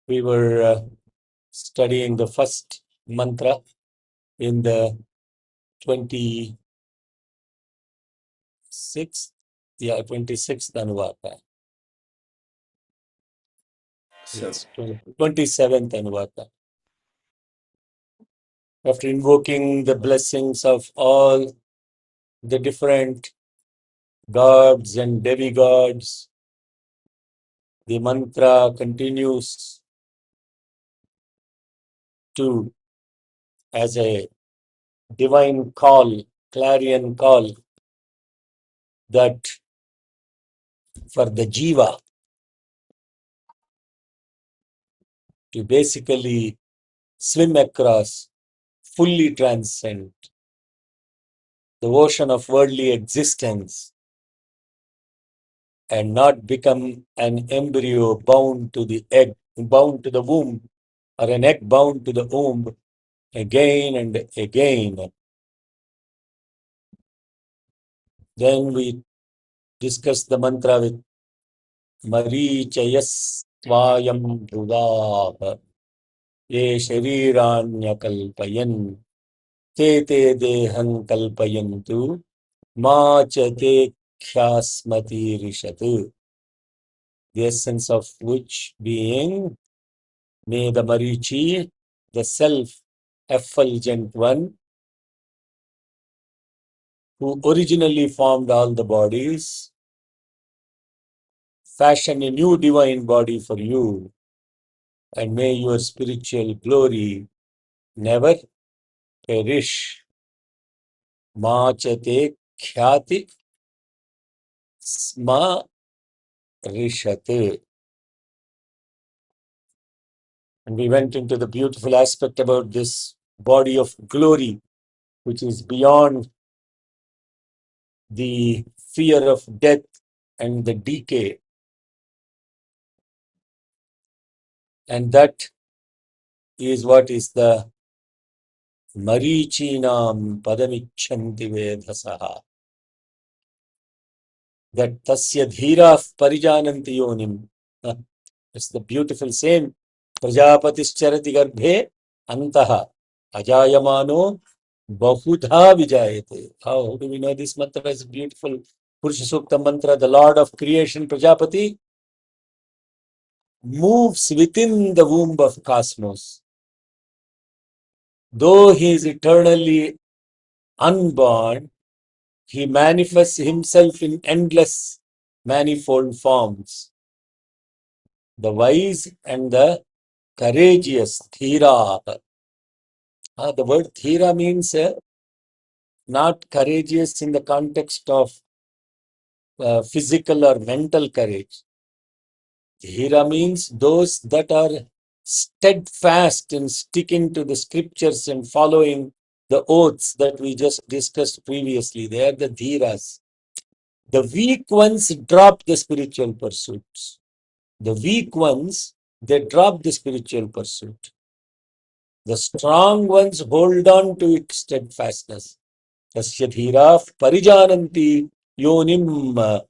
We were studying the first mantra in the 26th, 26th Anuvaka. Yes, 27th Anuvaka. After invoking the blessings of all the different gods and demigods, the mantra continues to as a divine call, clarion call, that for the jiva to basically swim across, fully transcend the ocean of worldly existence and not become an embryo bound to the egg, bound to the womb, or an egg bound to the womb again and again. Then we discuss the mantra with Marichayas Svayam Bhuvaha Ye Shariranya Kalpayan Te Te Dehan Kalpayantu Ma Cha Te Khyasmati Rishatu. The essence of which being, may the Marichi, the self-effulgent one, who originally formed all the bodies, fashion a new divine body for you, and may your spiritual glory never perish. Machate khyati sma rishate. And we went into the beautiful aspect about this body of glory, which is beyond the fear of death and the decay. And that is what is the Marichinam Padamichanti Vedasaha. That Tasya Dhira Parijananti Yonim. It's the beautiful same. Prajapatischarati Garbhe Antaha Ajayamano Bahudha Vijayate. How do we know this mantra is beautiful? Purusha Sukta mantra, the Lord of creation, Prajapati, moves within the womb of cosmos. Though he is eternally unborn, he manifests himself in endless manifold forms. The wise and the courageous, Thira. The word Thira means not courageous in the context of physical or mental courage. Dhira means those that are steadfast in sticking to the scriptures and following the oaths that we just discussed previously. They are the Dhiras. The weak ones drop the spiritual pursuits. The weak ones, they drop the spiritual pursuit. The strong ones hold on to its steadfastness. Tasya dhira parijananti yonim.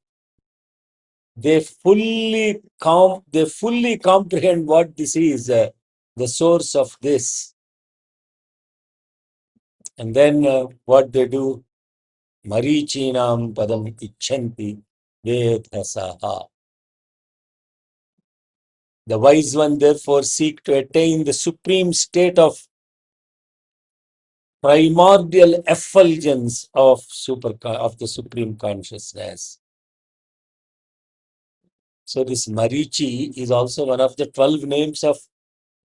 They fully comprehend what this is, the source of this. And then what they do, Marichinam padam ichanti vedhasaha. The wise one therefore seek to attain the supreme state of primordial effulgence of the supreme consciousness. So this Marichi is also one of the 12 names of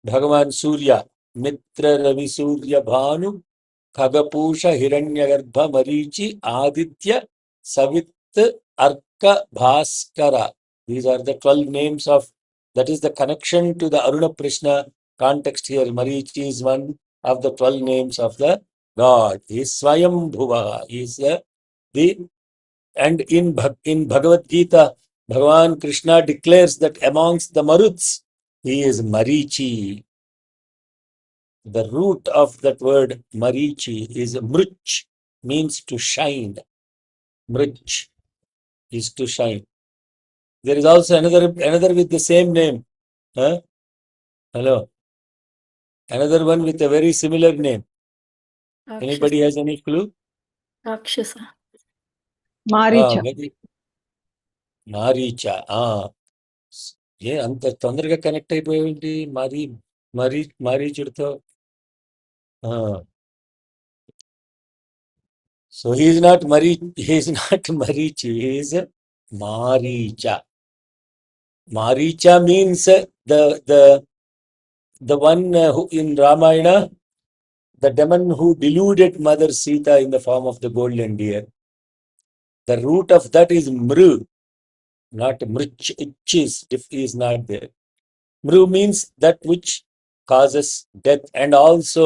Bhagavan Surya. Mitra Ravi Surya Bhanu Khagapusha Hiranyagarbha Marichi Aditya Savit Arka Bhaskara. These are the 12 names of, that is the connection to the Aruna Prishna context here. Marichi is one of the 12 names of the God. He is Swayam Bhuva. He is and in Bhagavad Gita, Bhagavan Krishna declares that amongst the Maruts, he is Marichi. The root of that word Marichi is Mruch, means to shine. Mruch is to shine. There is also another with the same name. Hello. Another one with a very similar name. Anybody has any clue? Rakshasa. Maricha. Maricha. ఏ అంత తొందరగా connect అయిపోయింది మారీచుడితో. So he is not Marichi, he is Maricha. Maricha means the one who in Ramayana, the demon who deluded Mother Sita in the form of the golden deer. The root of that is Mru, not Mrich. Is not there. Mru means that which causes death, and also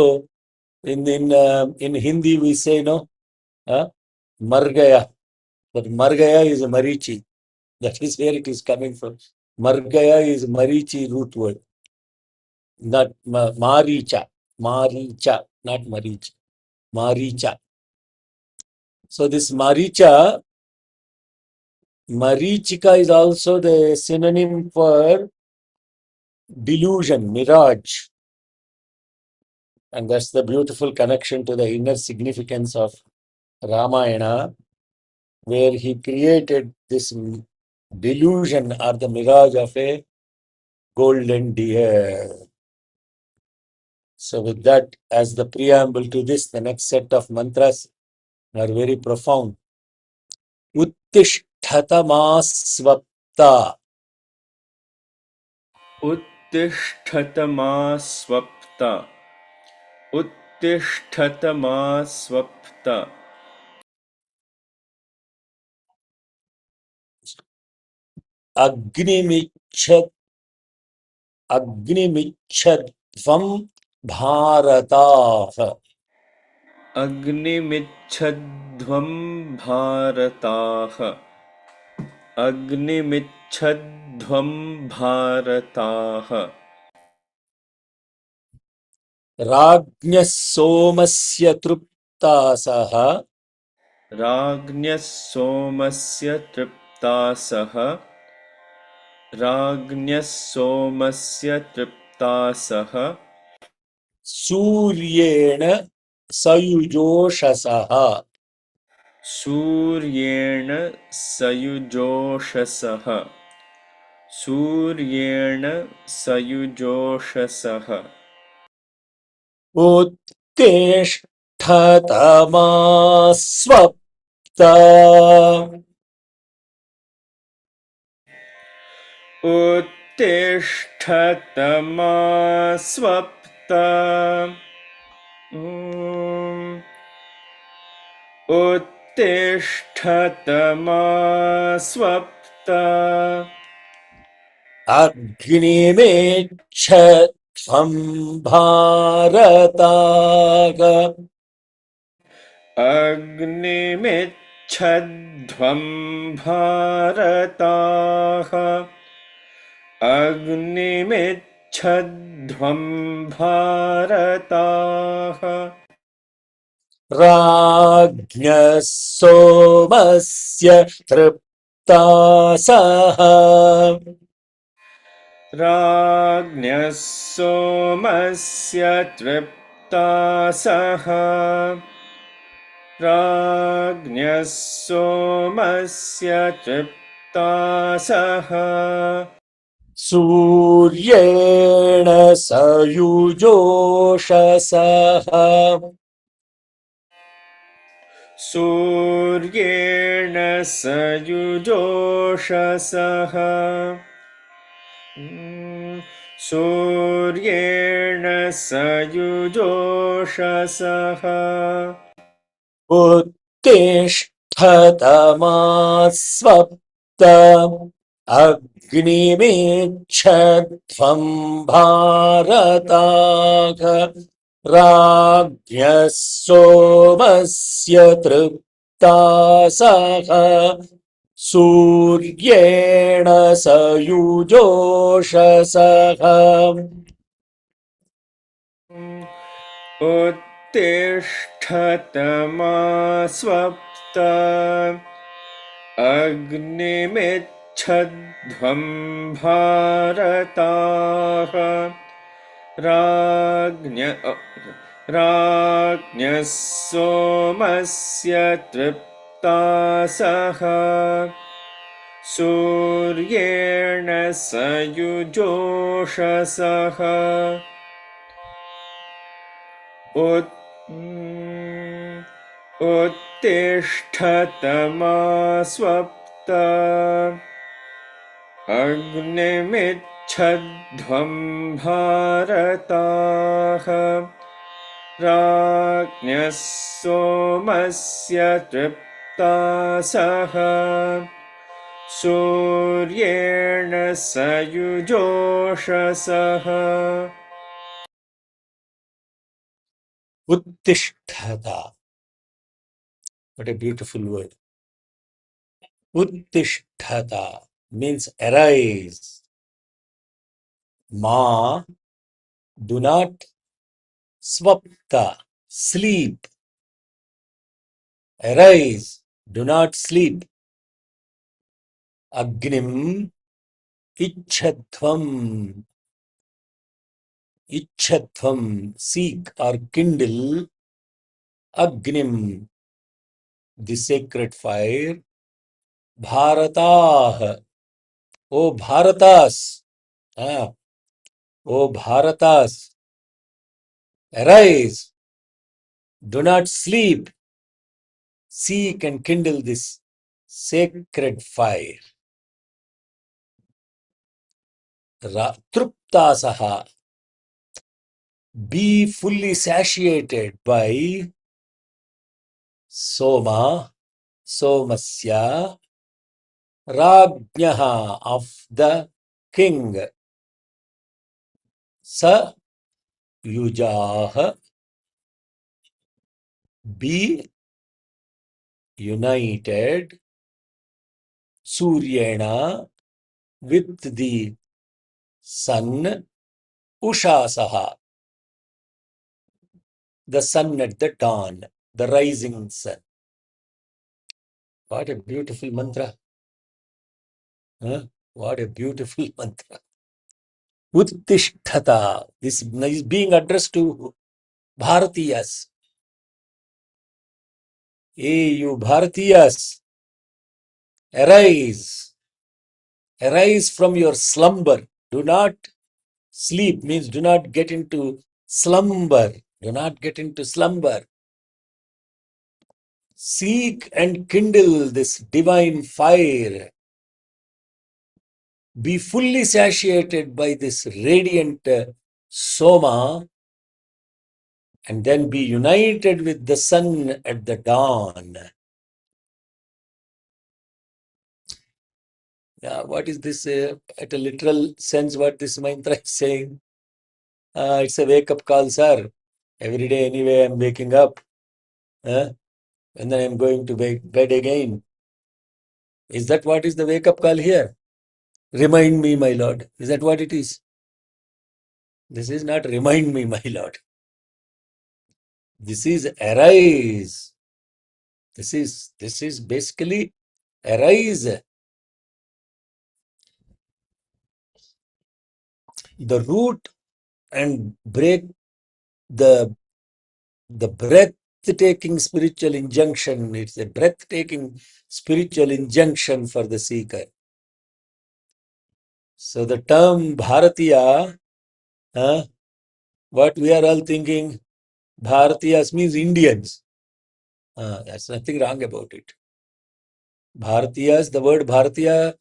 in Hindi we say Margaya. But Margaya is a Marichi. That is where it is coming from. Margaya is Marichi root word, not Maricha. Maricha, not Marichi. Maricha. So this Marichika is also the synonym for delusion, mirage. And that's the beautiful connection to the inner significance of Ramayana, where he created this delusion or the mirage of a golden deer. So with that as the preamble to this, the next set of mantras are very profound. Uttishthata swapta. Uttishthata swapta. Uttishthata swapta. Agnimichhadvam bharataah. Agnimichhadvam bharataah. Agnimichhadvam bharataah. Rajnya somasya truptasah. Rajnya somasya triptasah. Rajnya somasya triptasah. Suryena sayujoshasah. Suryena sayujoshasah. Suryena sayujoshasah. Uttishthata swapta. Uttishthata swapta. Uttishthata swapta. Agnimichhadvam bharataah. Agnimichhadvam bharataah. Agnimichhadvam bharataah. Rajnya somasya triptasah. Rajnya somasya triptasah. Rajnya somasya triptasah. Suryena sayujoshasah. Suryena sayujoshasah. Suryena sayujoshasah. Uttishthata swapta. Agnimichhadvam bharataah. Rajnya somasya triptasah. Suryena sayujoshasah. Uttishthata swapta. Agnimichhadvam bharataah. राज्ञ राज्ञः सोमस्य तृप्तासः सूर्येण सयुजोषसः उत्तिष्ठतमा स्वप्त अग्निमिच्छध्वं भारताः राज्ञः सोमस्य तृप्तासः सूर्येण सयुजोषसः Uttishtata. What a beautiful word. Uttishtata means arise. Ma, do not swapta, sleep. Arise, do not sleep. Agnim, ichhatvam. Ichhatvam, seek or kindle. Agnim, the sacred fire. Bharatah, O Bharatas. O Bharatas, arise, do not sleep. Seek and kindle this sacred fire. Truptasaha, be fully satiated by Soma, Somasya, Rajnyaha, of the king, Sa Yujaha, be united, Suryena, with the sun, Ushasaha, the sun at the dawn, the rising sun. What a beautiful mantra. Huh? What a beautiful mantra. Uttishtata. This is being addressed to Bharatiyas. Hey, you Bharatiyas, arise. Arise from your slumber. Do not sleep, means do not get into slumber. Do not get into slumber. Seek and kindle this divine fire. Be fully satiated by this radiant Soma, and then be united with the sun at the dawn. Yeah, what is this at a literal sense, what this mantra is saying? It's a wake-up call, sir. Every day anyway I'm waking up. And then I'm going to bed again. Is that what is the wake-up call here? Remind me, my Lord. Is that what it is? This is not remind me, my Lord. This is arise. This is basically arise. The root and break the breathtaking spiritual injunction. It's a breathtaking spiritual injunction for the seeker. So the term Bharatiya, what we are all thinking, Bharatiyas means Indians. There's nothing wrong about it. Bharatiyas, the word Bharatiya,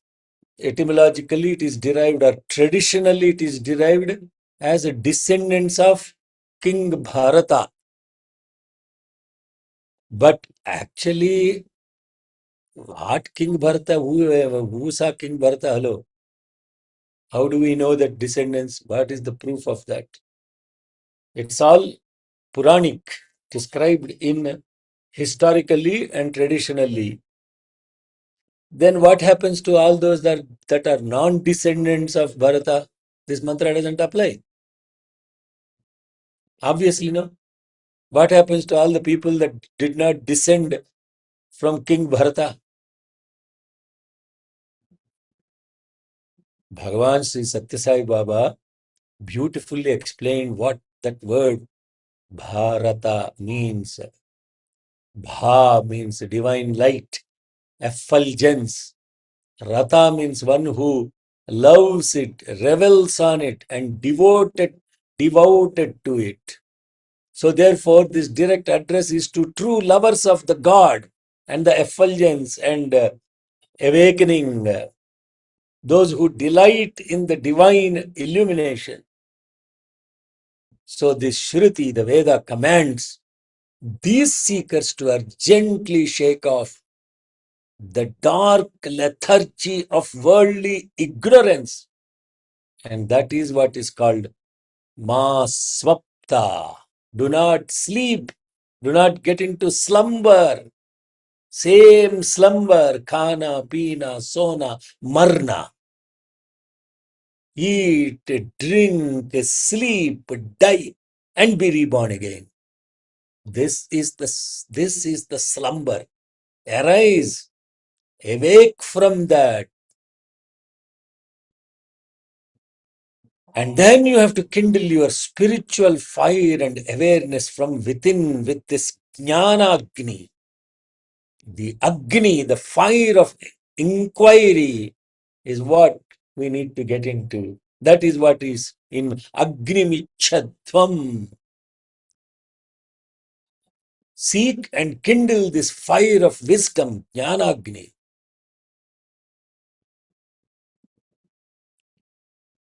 etymologically it is derived, or traditionally it is derived as a descendants of King Bharata. But actually, what King Bharata, who saw King Bharata? Hello. How do we know that descendants? What is the proof of that? It's all Puranic, described in historically and traditionally. Then what happens to all those that are non-descendants of Bharata? This mantra doesn't apply. Obviously, no. What happens to all the people that did not descend from King Bharata? Bhagavan Sri Satya Sai Baba beautifully explained what that word Bharata means. Bha means divine light, effulgence. Rata means one who loves it, revels on it, and devoted to it. So therefore, this direct address is to true lovers of the God and the effulgence and awakening, those who delight in the divine illumination. So this Shruti, the Veda, commands these seekers to urgently shake off the dark lethargy of worldly ignorance. And that is what is called Ma Swapta. Do not sleep. Do not get into slumber. Same slumber, khana, pina, sona, marna. Eat, drink, sleep, die, and be reborn again. This is the slumber. Arise, awake from that. And then you have to kindle your spiritual fire and awareness from within with this jnana agni. The agni, the fire of inquiry, is what we need to get into. That is what is in Agni Michhadvam. Seek and kindle this fire of wisdom, Jnana Agni.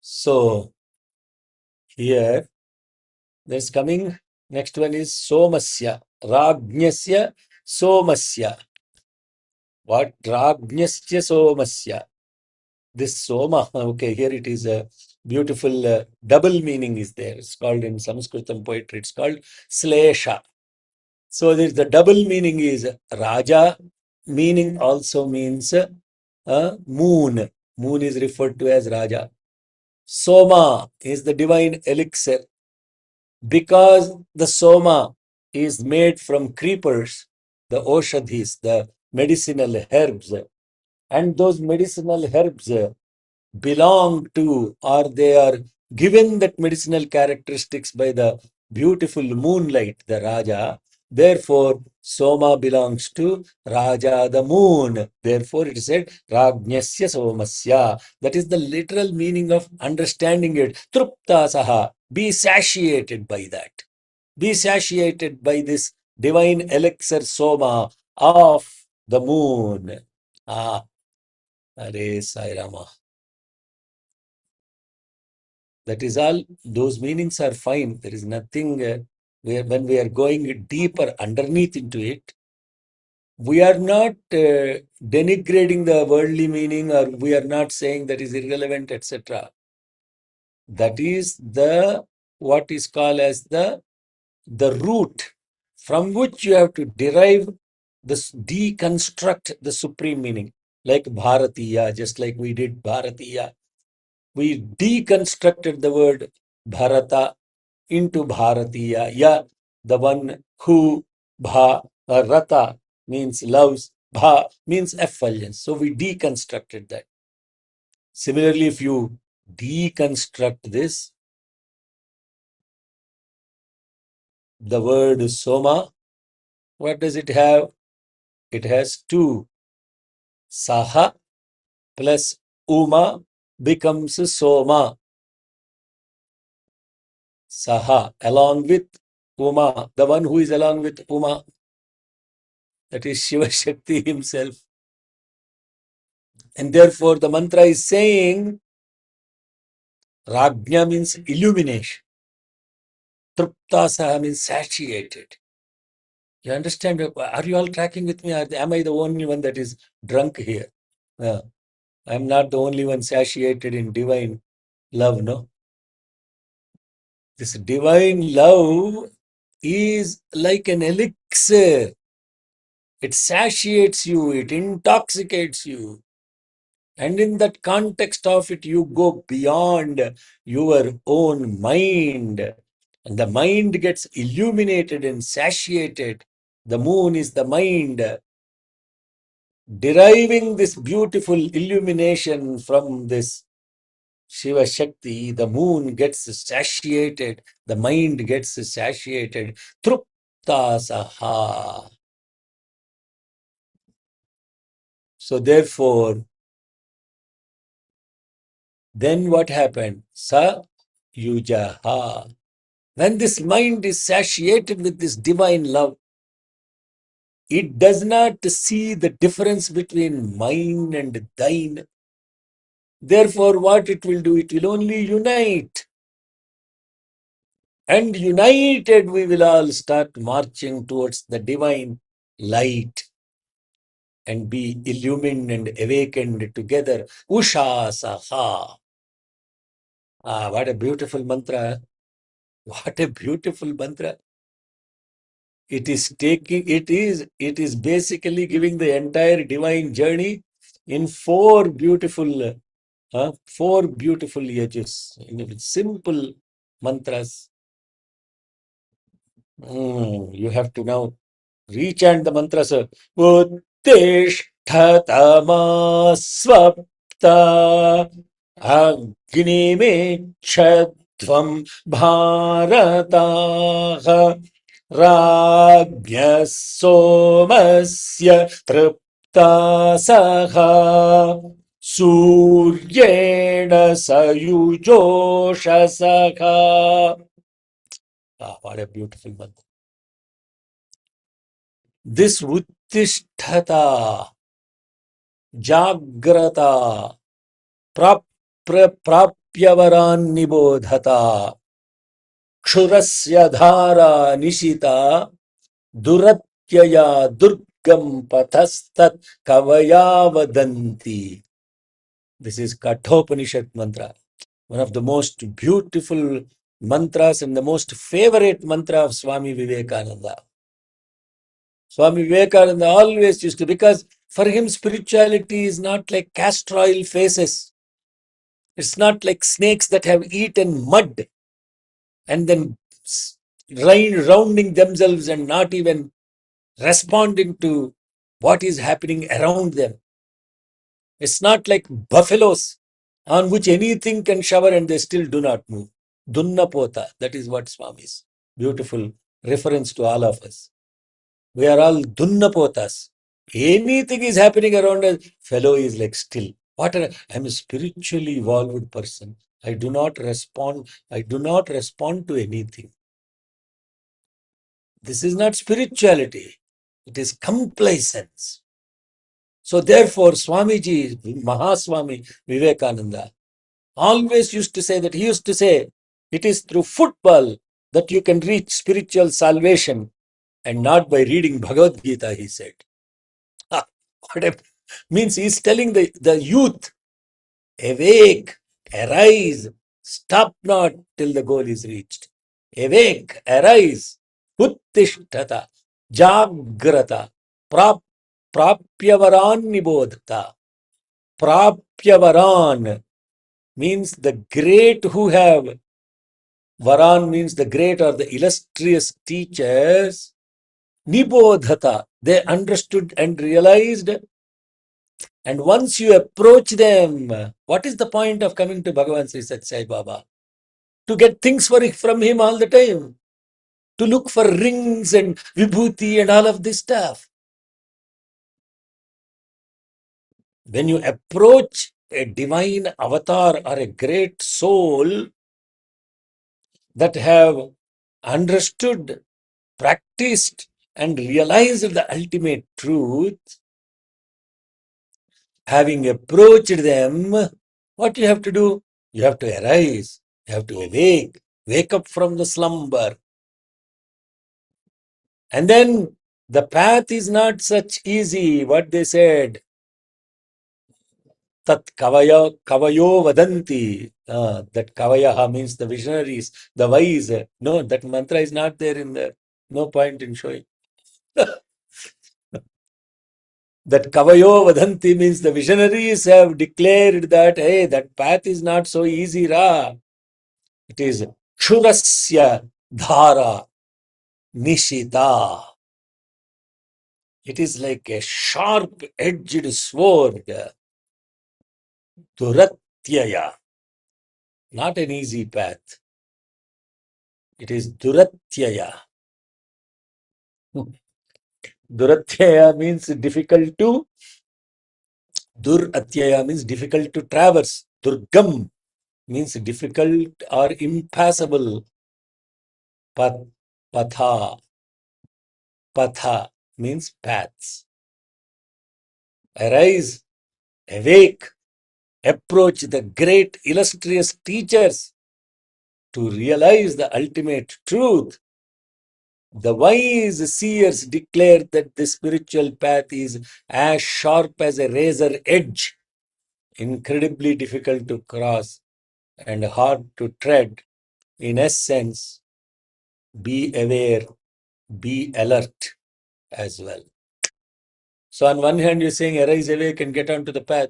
So here, there's coming, next one is Somasya, Rajnyasya Somasya. What? Rajnyasya Somasya. This Soma, okay, here it is a beautiful double meaning is there. It's called in Sanskritam poetry, it's called Slesha. So there's the double meaning is Raja, meaning also means moon. Moon is referred to as Raja. Soma is the divine elixir. Because the Soma is made from creepers, the Oshadhis, the medicinal herbs, and those medicinal herbs belong to, or they are given that medicinal characteristics by the beautiful moonlight, the Raja. Therefore, Soma belongs to Raja, the moon. Therefore, it is said Rajnyasya Somasya. That is the literal meaning of understanding it. Trupta Saha. Be satiated by that. Be satiated by this divine elixir Soma of the moon. Ah, Hare Sai Rama. That is all. Those meanings are fine. There is nothing when we are going deeper underneath into it, we are not denigrating the worldly meaning, or we are not saying that is irrelevant, etc. That is the what is called as the root from which you have to derive this, deconstruct the supreme meaning, like Bharatiya, just like we did Bharatiya. We deconstructed the word Bharata into Bharatiya. Ya, the one who, Rata means loves, Bha means effulgence. So we deconstructed that. Similarly, if you deconstruct this, the word Soma, what does it have? It has two. Saha plus Uma becomes Soma. Saha, along with Uma, the one who is along with Uma, that is Shiva Shakti himself. And therefore the mantra is saying, Rajna means illumination. Trupta Saha means satiated. You understand? Are you all tracking with me? Am I the only one that is drunk here? I'm not the only one satiated in divine love, no? This divine love is like an elixir. It satiates you, it intoxicates you. And in that context of it, you go beyond your own mind. And the mind gets illuminated and satiated. The moon is the mind, deriving this beautiful illumination from this Shiva Shakti, the moon gets satiated, the mind gets satiated. Truptasaha. So therefore, then what happened? Sa yujaha. When this mind is satiated with this divine love, it does not see the difference between mine and thine. Therefore, what it will do? It will only unite. And united, we will all start marching towards the divine light and be illumined and awakened together. Usha Saha. Ah, what a beautiful mantra. What a beautiful mantra. It is basically giving the entire divine journey in four beautiful edges, in simple mantras. You have to now rechant the mantras. Uttishtatama swapta agnime chadvam bharataha rajya somasya triptasaha suryena sayujoshasakha. What a beautiful mantra. This Uttishtata, Jagrata, Prapyavaran Nibodhata, Kshurasya Dhara Nishita, Duratyaya Durgam Pathastat Kavaya Vadanti. This is Kathopanishad mantra, one of the most beautiful mantras and the most favorite mantra of Swami Vivekananda. Swami Vivekananda always used to, because for him spirituality is not like castor oil faces. It's not like snakes that have eaten mud and then rounding themselves and not even responding to what is happening around them. It's not like buffaloes on which anything can shower and they still do not move. Dunnapota, that is what Swami's beautiful reference to all of us. We are all dunnapotas. Anything is happening around us, fellow is like still. I'm a spiritually evolved person. I do not respond to anything. This is not spirituality. It is complacence. So therefore, Swamiji, Mahaswami Vivekananda, always used to say that it is through football that you can reach spiritual salvation and not by reading Bhagavad Gita, he said. Means he's telling the youth, awake, arise, stop not till the goal is reached. Awake, arise, uttishtata, jagrata, prapyavaran nibodhata. Prapyavaran means the great who have, Varan means the great or the illustrious teachers. Nibodhata, they understood and realized. And once you approach them, what is the point of coming to Bhagavan Sri Sathya Sai Baba? To get things from him all the time. To look for rings and vibhuti and all of this stuff. When you approach a divine avatar or a great soul that have understood, practiced, and realized the ultimate truth, having approached them, what you have to do? You have to arise, you have to awake, wake up from the slumber. And then the path is not such easy. What they said, Tat Kavayo Vadanti. That Kavayaha means the visionaries, the wise. No, that mantra is not there in the, no point in showing. That Kavayo Vadanti means the visionaries have declared that, hey, that path is not so easy, Ra. It is Kshurasya Dhara Nishita. It is like a sharp-edged sword. Duratyaya. not an easy path. It is duratyaya. Duratyaya means difficult to, duratyaya means difficult to traverse. Durgam means difficult or impassable. Patha, patha means paths. Arise, awake, approach the great illustrious teachers to realize the ultimate truth. The wise seers declare that the spiritual path is as sharp as a razor edge, incredibly difficult to cross and hard to tread. In essence, be aware, be alert as well. So on one hand, you're saying arise, awake and get onto the path.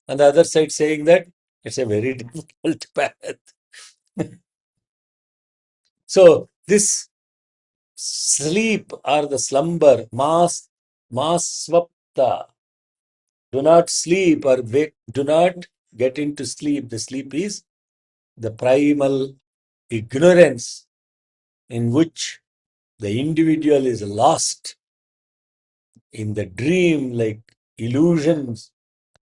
On the other side, saying that it's a very difficult path. So this sleep or the slumber, masvapta, do not sleep or wake, do not get into sleep. The sleep is the primal ignorance in which the individual is lost in the dream like illusions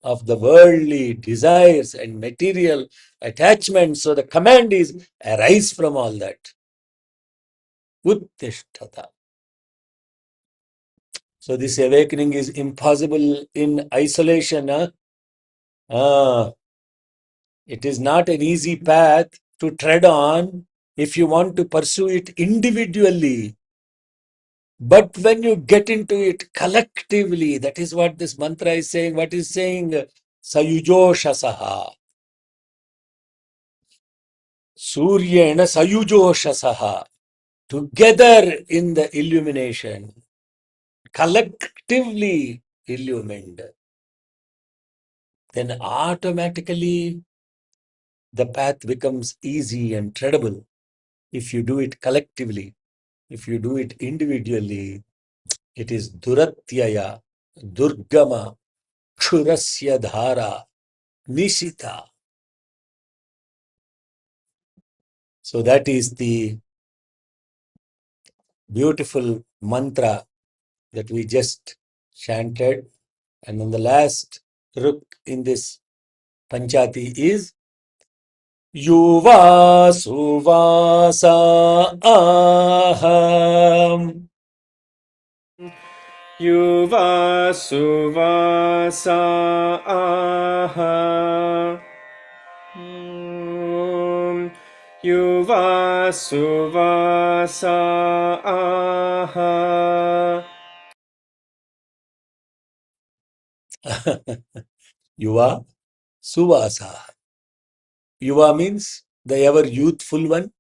of the worldly desires and material attachments. So the command is arise from all that. Uttishtata. So this awakening is impossible in isolation. It is not an easy path to tread on if you want to pursue it individually. But when you get into it collectively, that is what this mantra is saying. What is saying? Sayujoshasaha. Suryena sayujoshasaha. Together in the illumination, collectively illumined, then automatically the path becomes easy and treadable. If you do it collectively, if you do it individually, it is duratyaya, durgama, kshurasya dhara, nishita. So that is the beautiful mantra that we just chanted. And then the last ruk in this Panchati is Yuva Suvasa Aham. Yuva Suvasa Aha. Yuva Suvasa Aha. Yuva Suvasa. Yuva means the ever youthful one.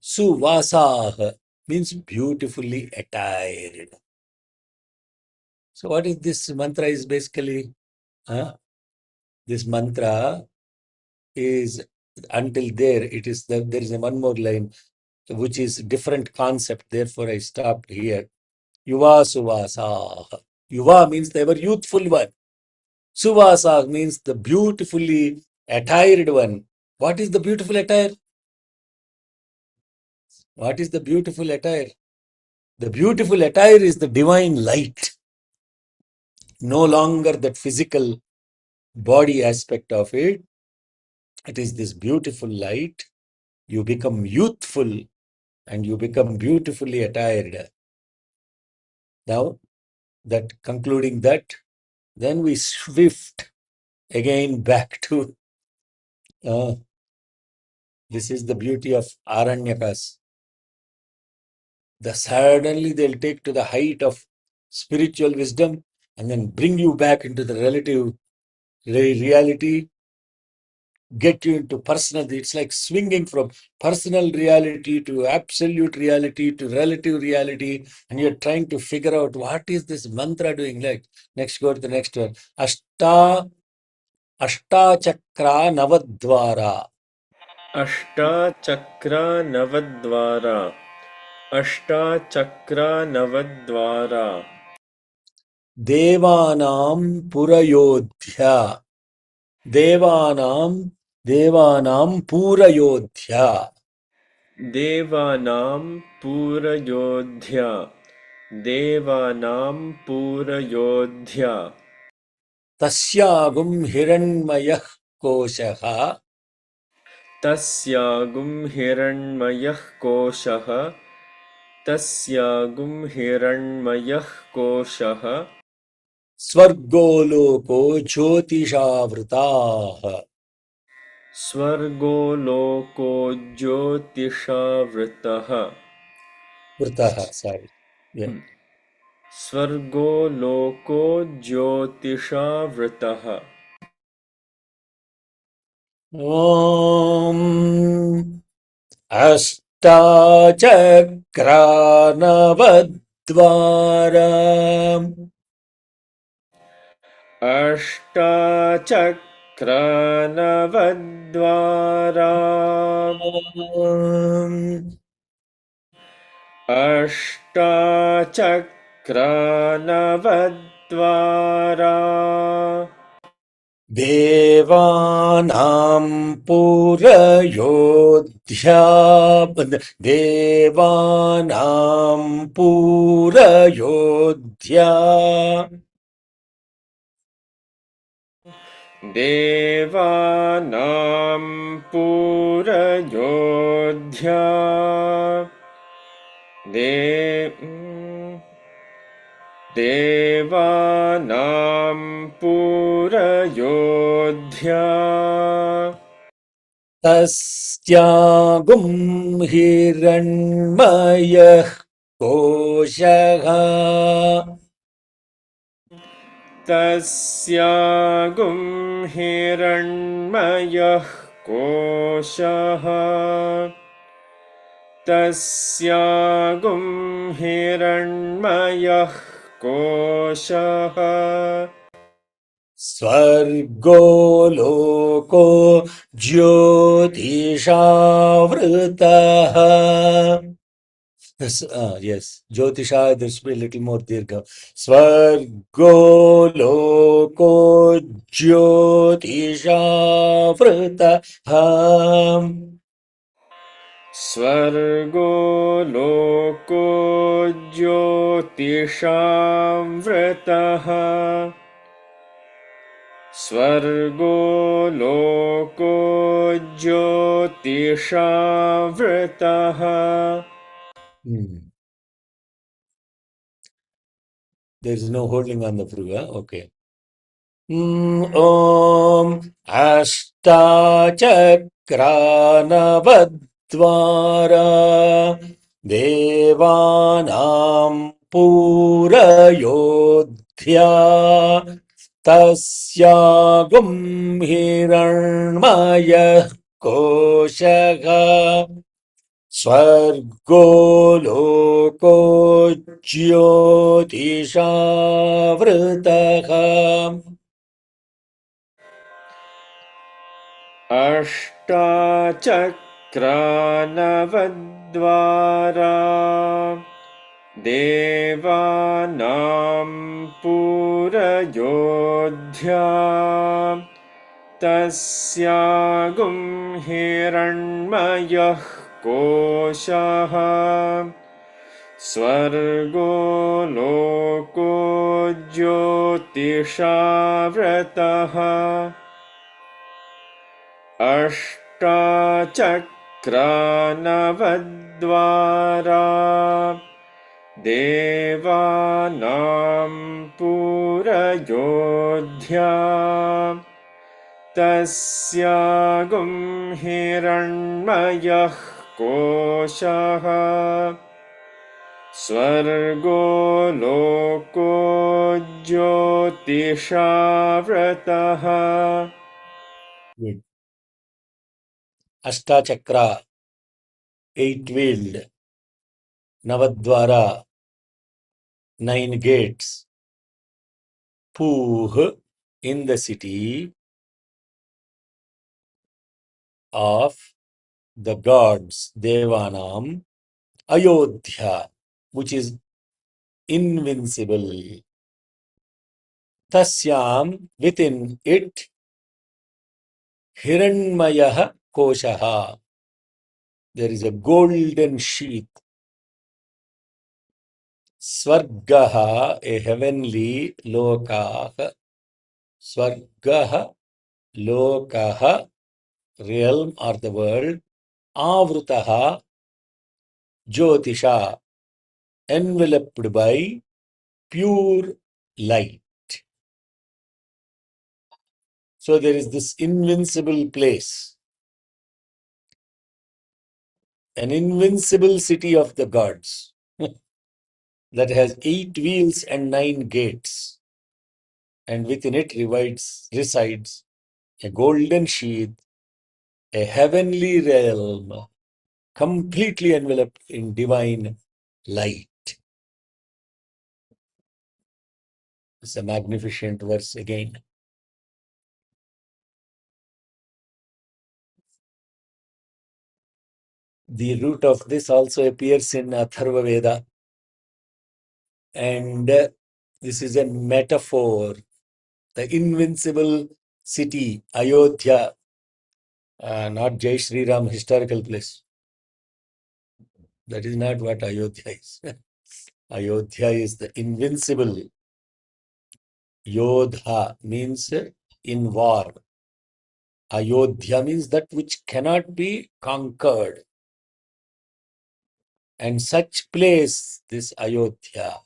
Suvasa means beautifully attired. So what is this mantra is basically? This mantra is until there, it is there is a one more line which is different concept. Therefore, I stopped here. Yuva Suvasa. Yuva means the ever youthful one. Suvasa means the beautifully attired one. What is the beautiful attire? What is the beautiful attire? The beautiful attire is the divine light. No longer that physical body aspect of it. It is this beautiful light. You become youthful and you become beautifully attired. Now, that concluding that, then we swift again back to this is the beauty of Aranyakas. Suddenly they'll take to the height of spiritual wisdom and then bring you back into the relative reality, get you into personal. It's like swinging from personal reality to absolute reality to relative reality, and you're trying to figure out what is this mantra doing. Like, next, go to the next one. Ashta Chakra Navadvara. Ashta-chakra Navadvara. Ashta-chakra Navadvara. Devanam Purayodhya. Devanam Devanam Purayodhya. Devanam Purayodhya. Devanam Purayodhya. Tasyagum Hiranmayah Koshaha. Tasyagum Hiranmayah Koshaha. Tasyagum Hiranmayah Koshaha. Swargoloko Jyotishavritaha. Swargo loko jyotisha vritaha. Vritaha, sorry. Yeah. Swargo loko jyotisha vritaha. Om AshtachakraNavadvaram. AshtachakraNavadvara. Om AshtachakraNavadvara. Devanam Purayodhya. Devanam Purayodhya. Devanam Purayodhya. Devanam Purayodhya. Tasyagum Hiranmayah Koshaha. Tasyagum Hiranmayah Koshaha. Tasyagum Hiranmayah Koshaha. Swargoloko Jyotishavritaha. Yes, Jyotisha, there should be a little more dirgha. Swargoloko Jyotishavritaha. Swargo loko jyotisham vritaha. Swargo loko jyotisham vritaha. There is no holding on the fruit, huh? Okay. Om AshtachakraNavadvara Devanam Purayodhya Tasyagum Hiranmayah Koshaha Swargo Loko Jyotishavritaha. AshtachakraNavadvara. Devanam Purayodhya. Tasyagum Hiranmayah Koshaha. Swargo loko jyotisha vrataha. AshtachakraNavadvara. Devanam Purayodhya. Tasyagum Hiranmayah Koshaha. Swargo loko jyotisha vrataha. Good. Ashtachakra, eight-wheeled, Navadvara, 9 gates, Puh, in the city of the gods, Devanam, Ayodhya, which is invincible. Tasyam, within it, Hiranmayah Koshaha. There is a golden sheath. Swargaha, a heavenly lokah. Swargaha, lokaha, realm or the world. Avrutaha, Jyotisha, enveloped by pure light. So there is this invincible place, an invincible city of the gods that has 8 wheels and 9 gates, and within it resides a golden sheath, a heavenly realm, completely enveloped in divine light. It's a magnificent verse again. The root of this also appears in Atharva Veda, and this is a metaphor. The invincible city, Ayodhya, not Jai Shri Ram historical place. That is not what Ayodhya is. Ayodhya is the invincible. Yodha means in war. Ayodhya means that which cannot be conquered. And such place, this Ayodhya.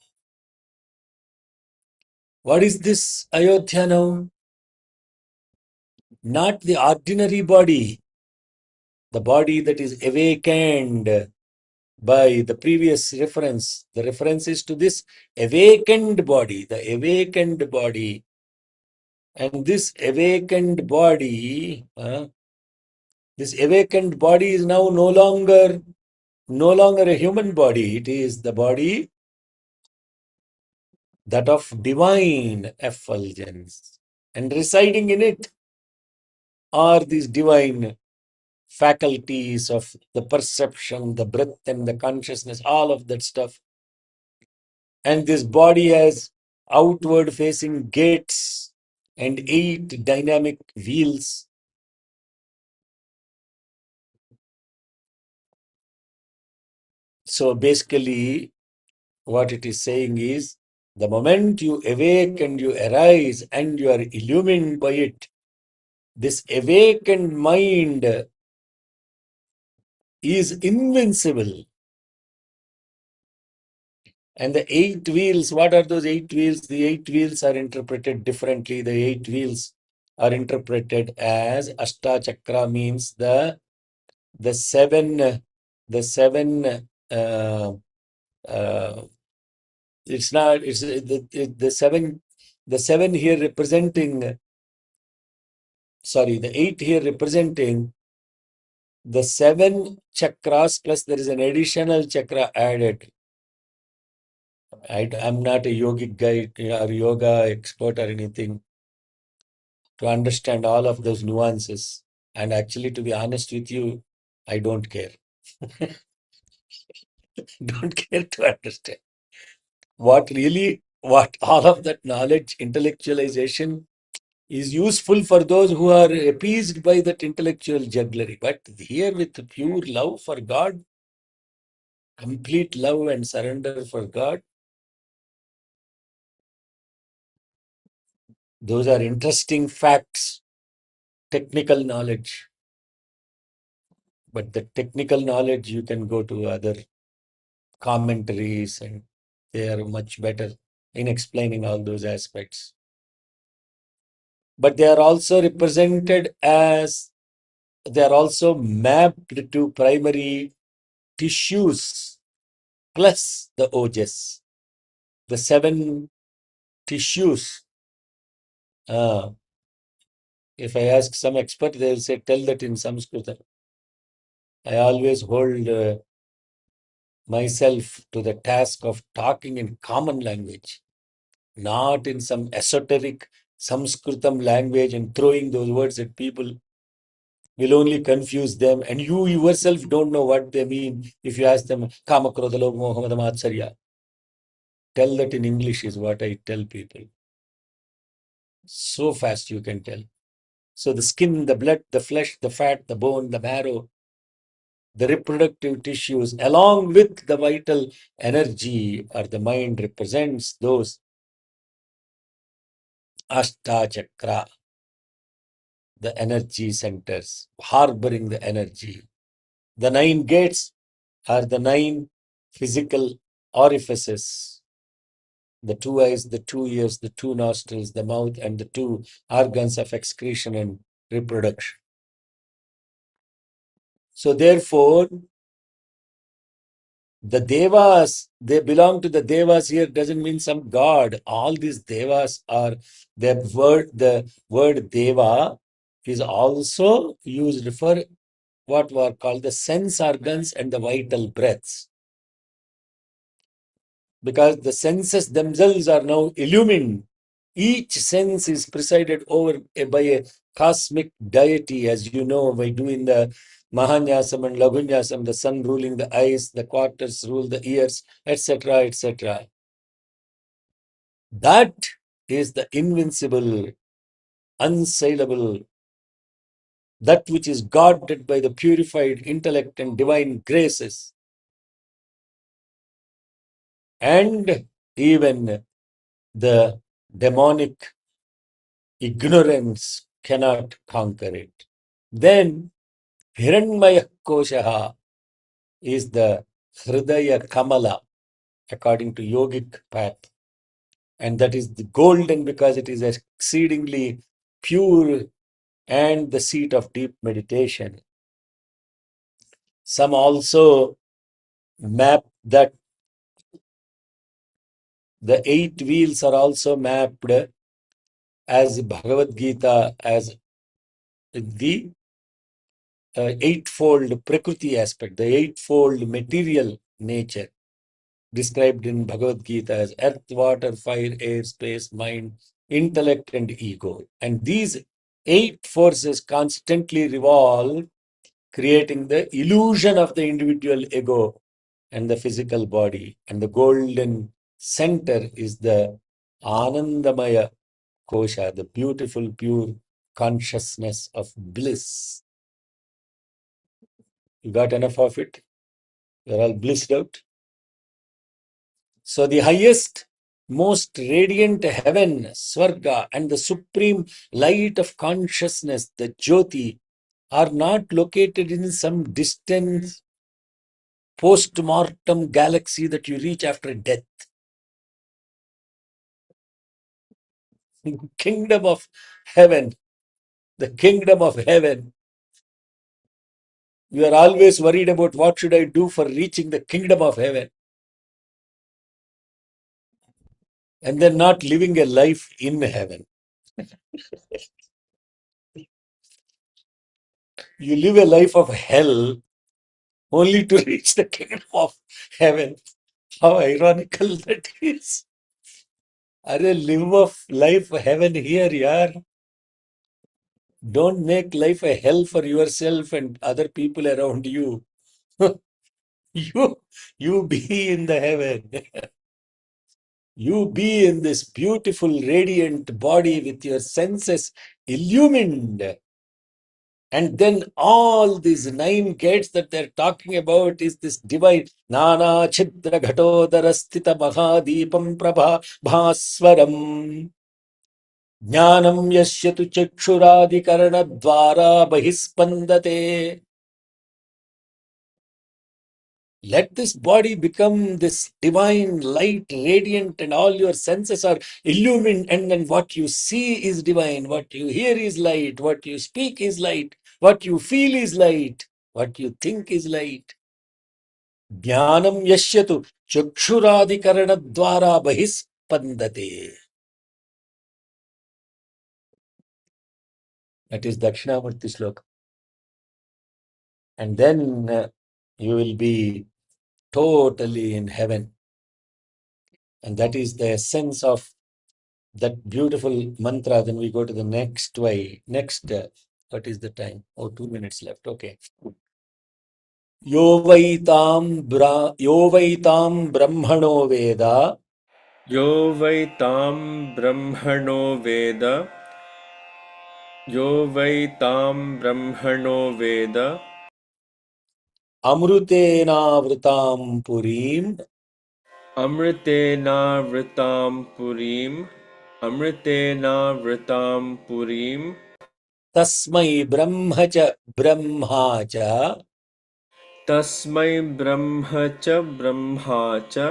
What is this Ayodhya now? Not the ordinary body, the body that is awakened by the previous reference. The reference is to this awakened body, the awakened body. And this awakened body, is now no longer a human body. It is the body that of divine effulgence. And residing in it are these divine faculties of the perception, the breath and the consciousness, all of that stuff. And this body has outward facing gates and 8 dynamic wheels. So basically, what it is saying is, the moment you awake and you arise and you are illumined by it, this awakened mind is invincible. And the 8 wheels, what are those 8 wheels? The 8 wheels are interpreted differently. The 8 wheels are interpreted as Ashta Chakra, means the seven it's not, it's the 7 here representing, sorry, the 8 here representing the 7 chakras, plus there is an additional chakra added. I'm not a yogic guy or yoga expert or anything to understand all of those nuances. And actually, to be honest with you, I don't care. Don't care to understand. What all of that knowledge, intellectualization is useful for those who are appeased by that intellectual jugglery. But here, with pure love for God, complete love and surrender for God, those are interesting facts, technical knowledge. But the technical knowledge, you can go to other commentaries and they are much better in explaining all those aspects. But they are also represented as, they are also mapped to primary tissues plus the ojas, the 7 tissues. If I ask some expert, they will say, tell that in Sanskrit. I always hold myself to the task of talking in common language, not in some esoteric Sanskritam language, and throwing those words at people will only confuse them. And you yourself don't know what they mean if you ask them, Kama Krodha Lobha Moha Mada Matsarya. Tell that in English is what I tell people. So fast you can tell. So the skin, the blood, the flesh, the fat, the bone, the marrow, the reproductive tissues, along with the vital energy or the mind, represents those Ashta Chakra, the energy centers, harboring the energy. The 9 gates are the 9 physical orifices, the 2 eyes, the 2 ears, the 2 nostrils, the mouth, and the 2 organs of excretion and reproduction. So therefore, the devas, they belong to the devas here, doesn't mean some god. All these devas are the word deva is also used for what were called the sense organs and the vital breaths. Because the senses themselves are now illumined. Each sense is presided over by a cosmic deity, as you know, by doing the Mahanyasam and Lagunyasam, the sun ruling the eyes, the quarters rule the ears, etc., etc. That is the invincible, unassailable, that which is guarded by the purified intellect and divine graces. And even the demonic ignorance cannot conquer it. Then Hiranyamaya Koshaha is the Hridaya Kamala, according to yogic path. And that is the golden because it is exceedingly pure and the seat of deep meditation. Some also map that the 8 wheels are also mapped as Bhagavad Gita as the eightfold Prakriti aspect, the eightfold material nature described in Bhagavad Gita as earth, water, fire, air, space, mind, intellect, and ego. And these 8 forces constantly revolve, creating the illusion of the individual ego and the physical body. And the golden center is the Anandamaya Kosha, the beautiful, pure consciousness of bliss. You got enough of it? You're all blissed out? So the highest, most radiant heaven, Swarga, and the supreme light of consciousness, the Jyoti, are not located in some distant post-mortem galaxy that you reach after death. Kingdom of heaven, the kingdom of heaven. You are always worried about what should I do for reaching the kingdom of heaven. And then not living a life in heaven. You live a life of hell only to reach the kingdom of heaven. How ironical that is. Arey, live of life heaven here, yaar. Don't make life a hell for yourself and other people around you. You be in the heaven. You be in this beautiful, radiant body with your senses illumined. And then all these 9 gates that they're talking about is this divine Nana Chidra Ghatodara Sthita Mahadipam Prabha Bhaswaram Jnanam Yasyatu Chakshuradikarana Dvara Bahispandate. Let this body become this divine light, radiant, and all your senses are illumined. And then what you see is divine, what you hear is light, what you speak is light, what you feel is light, what you think is light. Jnanam Yasyatu Chakshuradikarana Dvara Bahispandate. That is Dakshinamurti Sloka. And then you will be totally in heaven. And that is the essence of that beautiful mantra. Then we go to the next way. Next, what is the time? Oh, 2 minutes left. Okay. Yo vaitam brahmano veda यो वै तां ब्रह्मणो वेद यो वै तां ब्रह्मणो वेद अमृतेनावृतां पुरीम् अमृतेनावृतां पुरीम् अमृतेनावृतां पुरीम् तस्मै ब्रह्म च ब्रह्मा च तस्मै ब्रह्म च ब्रह्मा च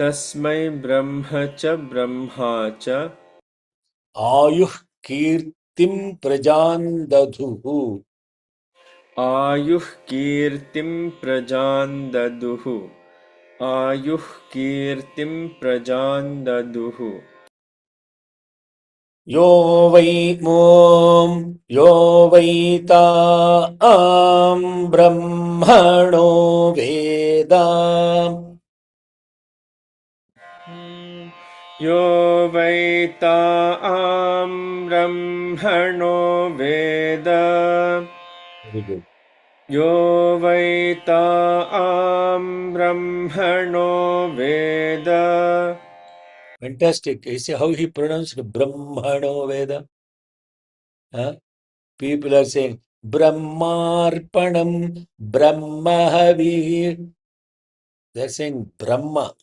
तस्मै ब्रह्म च ब्रह्मा च आयुः कीर्तिं प्रजां दधुः आयुः कीर्तिं प्रजां ददुः आयुः कीर्तिं प्रजां ददुः यो वै मों यो वै तां ब्रह्मणो वेद यो वै तां ब्रह्मणो वेद Very good. यो वै तां ब्रह्मणो वेद Fantastic. You see how he pronounced Brahmano Veda? Huh? People are saying Brahmarpanam, Brahmahavi. They're saying Brahma.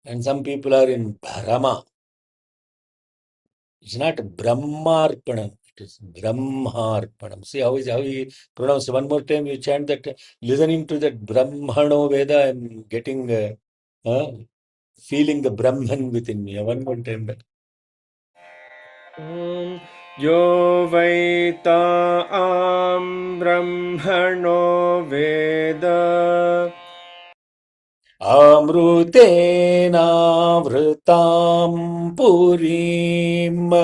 And some people are in Brahma. It's not Brahmarpanam. It is Brahmarpanam. See how he pronounced. One more time you chant that. Listening to that Brahmano Veda, I'm getting, feeling the Brahman within me. One more time. यो वै तां ब्रह्मणो वेद अमृतेनावृतां पुरीम्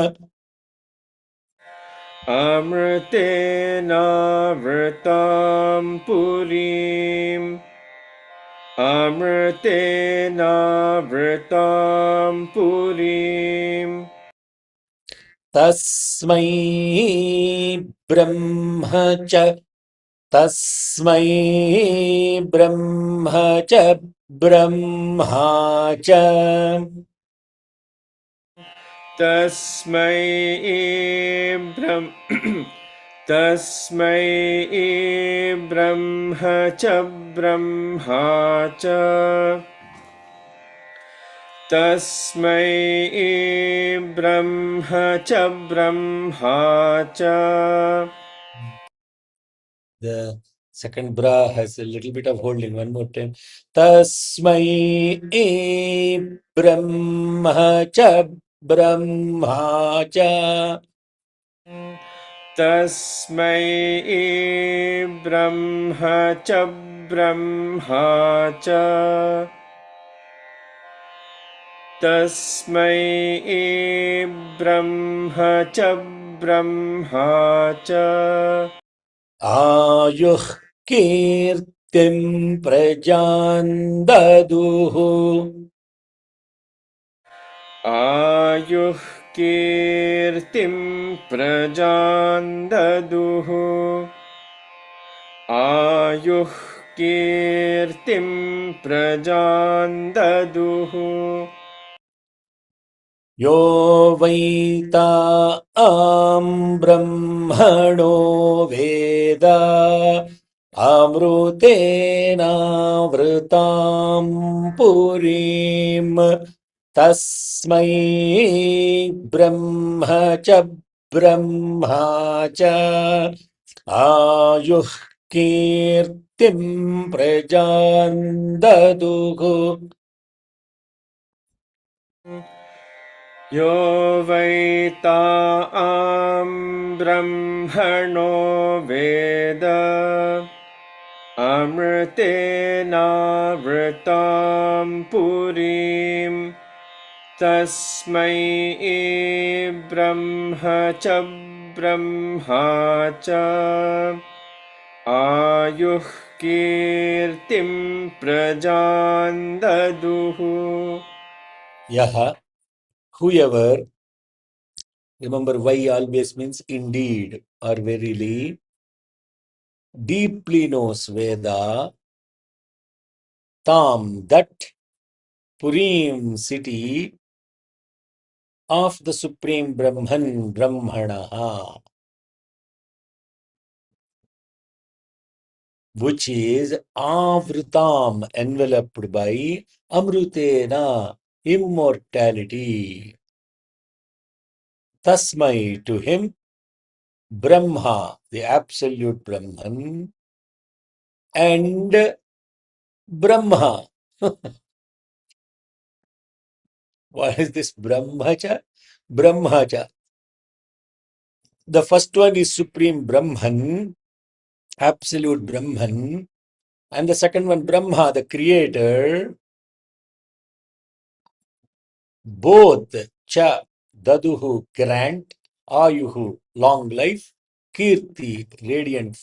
अमृतेनावृतां पुरीम् अमृतेनावृतां पुरीम् तस्मै ब्रह्म च तस्मै ब्रह्म च ब्रह्मा च तस्मै तस्मै ब्रह्म च ब्रह्मा च तस्मै ब्रह्म च ब्रह्मा च The second bra has a little bit of holding. One more time. Tasmai brahma cha brahma cha. तस्मै ब्रह्म च ब्रह्मा च तस्मै ब्रह्म च ब्रह्मा च आयुः कीर्तिं प्रजां ददुः आयुः कीर्तिं प्रजां ददुः आयुः कीर्तिं प्रजां ददुः यो वै तां ब्रह्मणो वेद अमृतेनावृतां पुरीम् तस्मै ब्रह्म च ब्रह्मा च आयुः कीर्तिं प्रजां ददुः यो वै तां ब्रह्मणो वेद अमृतेनावृतां पुरीम् तस्मै ब्रह्म च ब्रह्मा च आयुः कीर्तिं प्रजां ददुः यः whoever, remember why always means indeed or verily, deeply knows Veda, tam that Purim city of the Supreme Brahman, Brahmana, which is Avritam, enveloped by Amrutena, immortality. Tasmai, to him, Brahma, the absolute Brahman, and Brahma. What is this Brahmacha? Brahmacha. The first one is Supreme Brahman, absolute Brahman, and the second one, Brahma, the creator. Both cha daduhu, grant, ayuhu, long life, kirti, radiant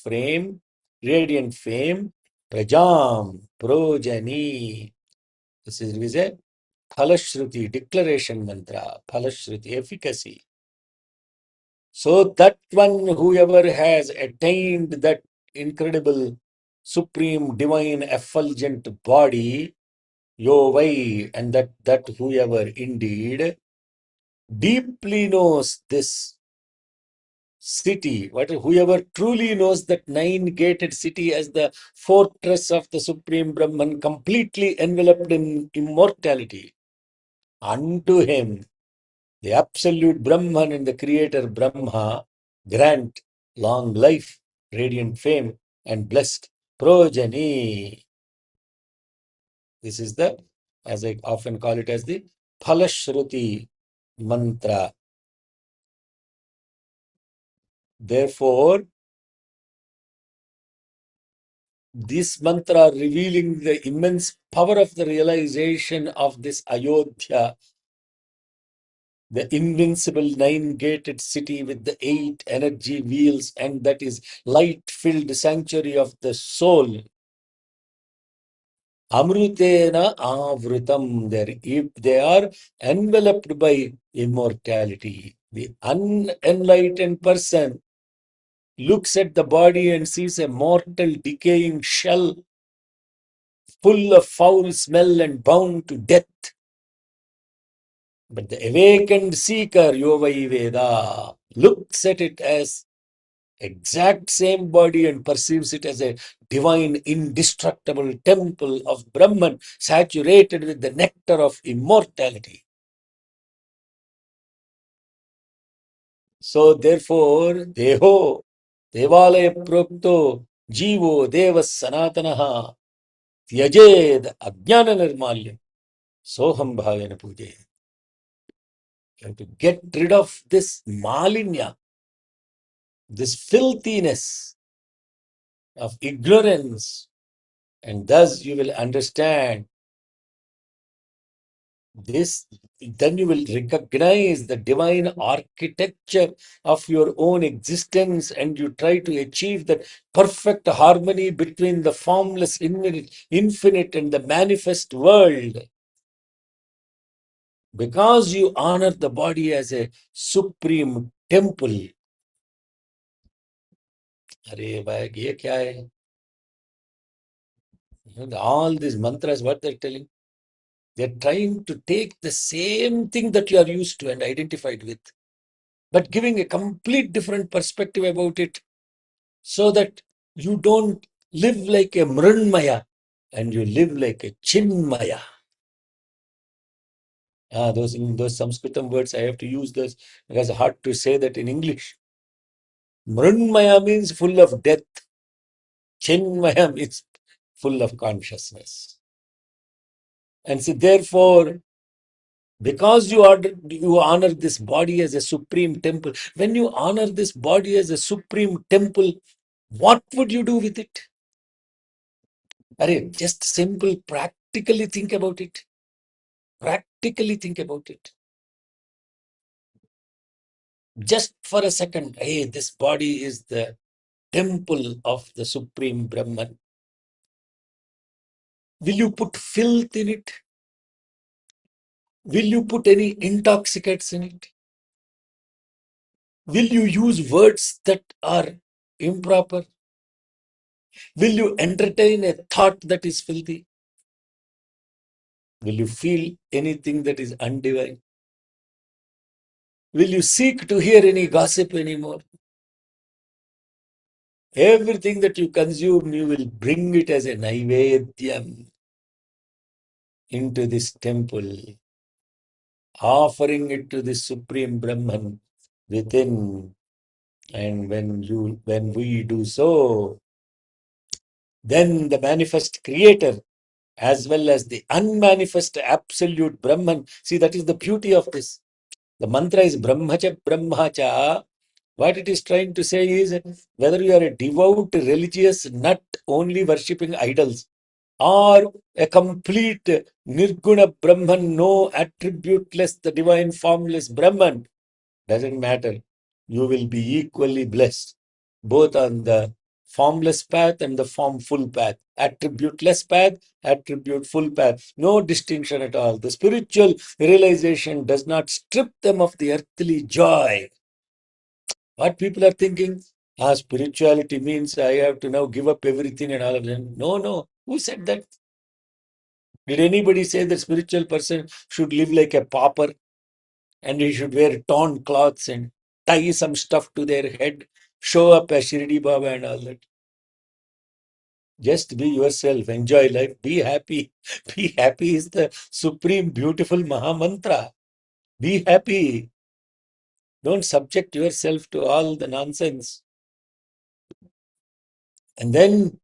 fame, prajam, progeny. This is a Phalashruti, declaration mantra, Phalashruti, efficacy. So that one, whoever has attained that incredible, supreme, divine, effulgent body, Yovai, and that whoever indeed deeply knows this city, whoever truly knows that nine-gated city as the fortress of the Supreme Brahman, completely enveloped in immortality, unto him, the absolute Brahman and the creator Brahma, grant long life, radiant fame, and blessed progeny. This is the, as I often call it, as the Phalashruti mantra. Therefore, this mantra revealing the immense power of the realization of this Ayodhya, the invincible nine-gated city with the 8 energy wheels, and that is light-filled sanctuary of the soul. Amrutena avrutam. They are enveloped by immortality. The unenlightened person looks at the body and sees a mortal decaying shell full of foul smell and bound to death. But the awakened seeker, Yovai Veda, looks at it as exact same body and perceives it as a divine, indestructible temple of Brahman, saturated with the nectar of immortality. So therefore, Deho, Devalaya Prokto, Jivo, Devas Sanatanaha, Tyajed, Ajnana Nirmalyam, Soham Bhavena Puje. You have to get rid of this malinya, this filthiness of ignorance, and thus you will understand this. Then you will recognize the divine architecture of your own existence, and you try to achieve that perfect harmony between the formless infinite and the manifest world. Because you honor the body as a supreme temple. अरे भाई ये क्या है? All these mantras, what they're telling, they're trying to take the same thing that you are used to and identified with, but giving a complete different perspective about it, so that you don't live like a Mrinmaya and you live like a Chinmaya. Those Sanskritam words, I have to use those because it's hard to say that in English. Mrinmaya means full of death. Chinmaya means full of consciousness. And so therefore, because you honor this body as a supreme temple, when you honor this body as a supreme temple, what would you do with it? Just simple, practically think about it. Practically think about it. Just for a second, hey, this body is the temple of the Supreme Brahman. Will you put filth in it? Will you put any intoxicants in it? Will you use words that are improper? Will you entertain a thought that is filthy? Will you feel anything that is undivine? Will you seek to hear any gossip anymore? Everything that you consume, you will bring it as a naivedyam into this temple, offering it to the Supreme Brahman within. And when we do so, then the manifest creator as well as the unmanifest absolute Brahman. See, that is the beauty of this. The mantra is Brahmacha Brahmacha. What it is trying to say is whether you are a devout religious nut only worshipping idols or a complete Nirguna Brahman, no attributeless, the divine formless Brahman, doesn't matter. You will be equally blessed, both on the formless path and the formful path, attributeless path, attributeful path, no distinction at all. The spiritual realization does not strip them of the earthly joy. What people are thinking, spirituality means I have to now give up everything and all of them. No, no. Who said that? Did anybody say that spiritual person should live like a pauper and he should wear torn cloths and tie some stuff to their head, show up as Shirdi Baba and all that? Just be yourself, enjoy life, be happy. Be happy is the supreme, beautiful Maha Mantra. Be happy. Don't subject yourself to all the nonsense. And then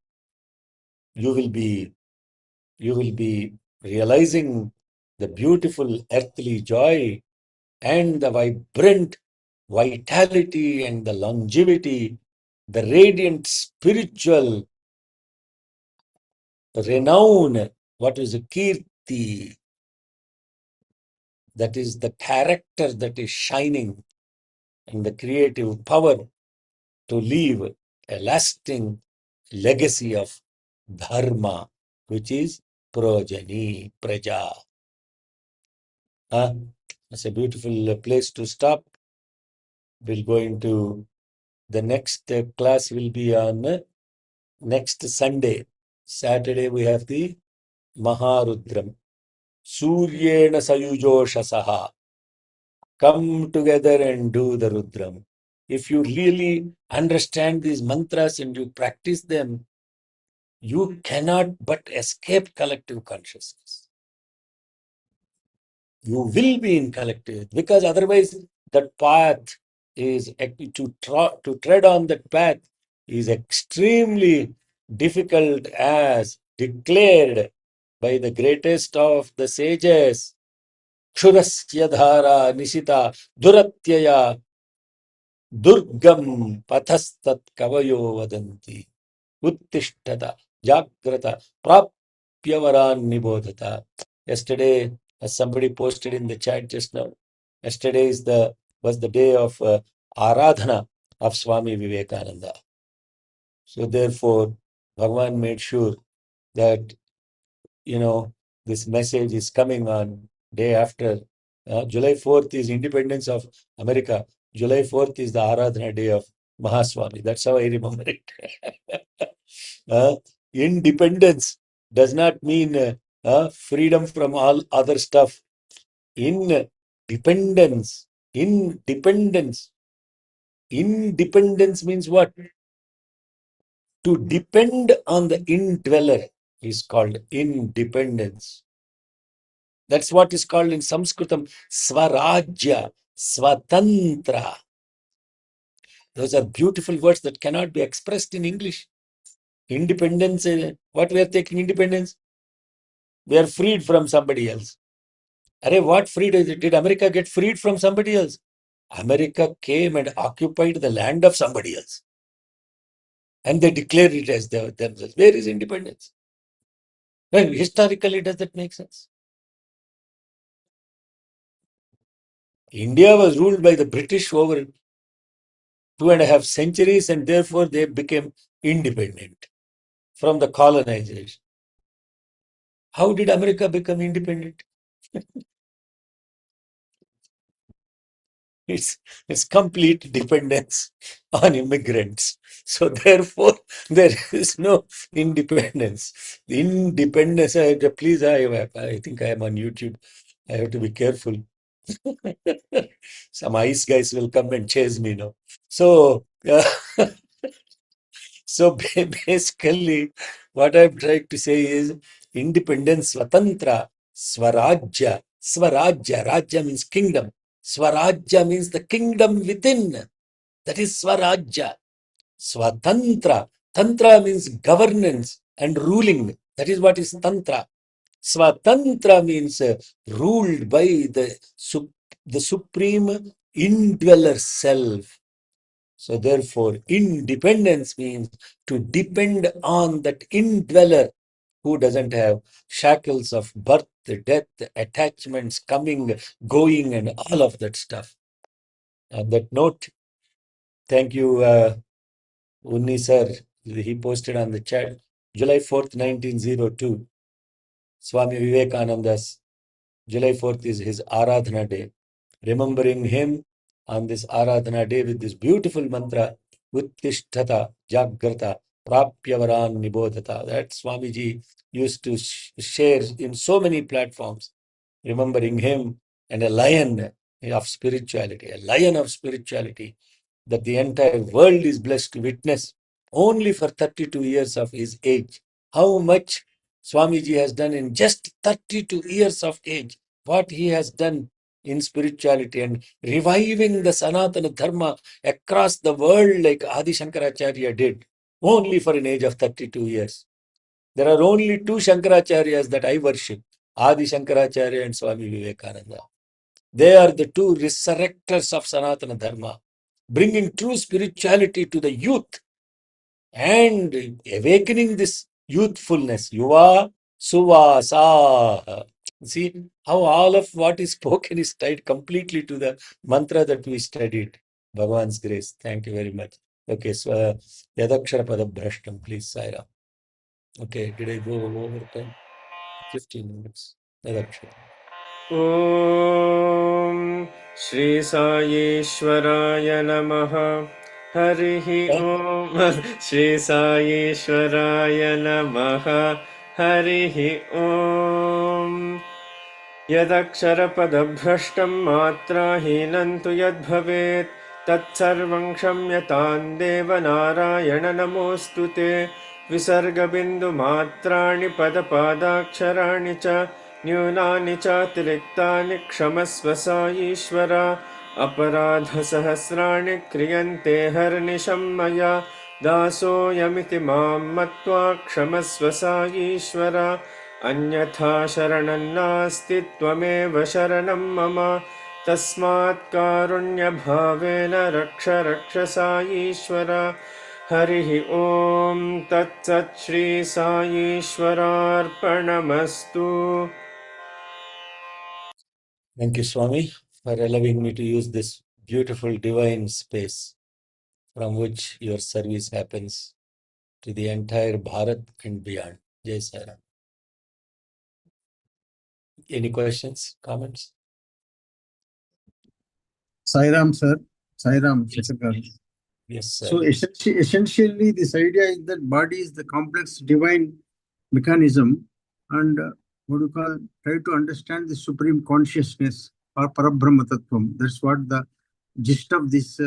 you will be realizing the beautiful earthly joy and the vibrant vitality and the longevity, the radiant spiritual renown. What is a kirti? That is the character that is shining and the creative power to leave a lasting legacy of dharma, which is progeny, praja. It's a beautiful place to stop. We'll go into the next class will be on next Sunday. Saturday we have the Maharudram. Suryena Sayujoshasaha. Come together and do the Rudram. If you really understand these mantras and you practice them, you cannot but escape collective consciousness. You will be in collective, because otherwise that path is to tread on that path is extremely difficult, as declared by the greatest of the sages. Kshurasya dhara nishita duratyaya durgam pathastat kavayo vadanti uttishtata jagrata prapyavaran nibodhata. Yesterday, as somebody posted in the chat just now, yesterday was the day of Aradhana of Swami Vivekananda. So therefore, Bhagavan made sure that, this message is coming on day after. July 4th is Independence of America. July 4th is the Aradhana day of Mahaswami. That's how I remember it. Independence does not mean freedom from all other stuff. Independence means what? To depend on the indweller is called independence. That's what is called in Sanskritam Swarajya, Swatantra. Those are beautiful words that cannot be expressed in English. Independence, what we are taking independence? We are freed from somebody else. What freedom? Did America get freed from somebody else? America came and occupied the land of somebody else. And they declared it as themselves. Where is independence? Well, historically, does that make sense? India was ruled by the British over 2.5 centuries, and therefore they became independent from the colonization. How did America become independent? It's complete dependence on immigrants. So therefore, there is no independence. The independence, please, I think I am on YouTube. I have to be careful. Some ice guys will come and chase me now. So, so basically, what I'm trying to say is independence, swatantra, swarajya. Swarajya, Rajya means kingdom. Swarajya means the kingdom within. That is Swarajya. Swatantra. Tantra means governance and ruling. That is what is Tantra. Swatantra means ruled by the supreme indweller self. So therefore, independence means to depend on that indweller who doesn't have shackles of birth, death, attachments, coming, going, and all of that stuff. On that note, thank you, Unni sir. He posted on the chat, July 4th, 1902. Swami Vivekananda's July 4th is his Aradhana day. Remembering him on this Aradhana day with this beautiful mantra, Uttishtata Jagrata Prapyavaran Nibodhata. That Swamiji used to share in so many platforms, remembering him and a lion of spirituality, that the entire world is blessed to witness only for 32 years of his age. How much Swamiji has done in just 32 years of age, what he has done in spirituality and reviving the Sanatana Dharma across the world like Adi Shankaracharya did, only for an age of 32 years. There are only two Shankaracharyas that I worship, Adi Shankaracharya and Swami Vivekananda. They are the two resurrectors of Sanatana Dharma, bringing true spirituality to the youth and awakening this youthfulness. Yuva Suvasa. See how all of what is spoken is tied completely to the mantra that we studied. Bhagavan's grace. Thank you very much. Okay, so Yadakshara Pada Brashtam, please, Saira. Okay, did I go over time? 15 minutes. Yadakshara. ॐ श्री साईश्वराय नमः हरिः ॐ श्री साईश्वराय नमः हरिः ॐ यदक्षरपदभ्रष्टं मात्राहीनं तु यद्भवेत् तत्सर्वं क्षम्यतां देवनारायण नमोऽस्तु ते विसर्गबिन्दुमात्राणि पदपादाक्षराणि च न्यूनानि चातिरिक्तानि क्षमस्व साईश्वर अपराधसहस्राणि क्रियन्ते हर्निशं मया दासोऽयमिति मां मत्वा क्षमस्व साईश्वर अन्यथा शरणं नास्ति त्वमेव शरणं मम तस्मात् कारुण्यभावेन रक्ष रक्ष साईश्वर हरिः ॐ तत्सत् Shri साईश्वरार्पणमस्तु. Thank you, Swami, for allowing me to use this beautiful divine space from which your service happens to the entire Bharat and beyond. Jai Sairam. Any questions, comments? Sairam, sir. Sairam, Yes. Shekhar. Yes, sir. So essentially, this idea is that body is the complex divine mechanism, and what you call try to understand the supreme consciousness or Parabrahma Tattvam. That's what the gist of this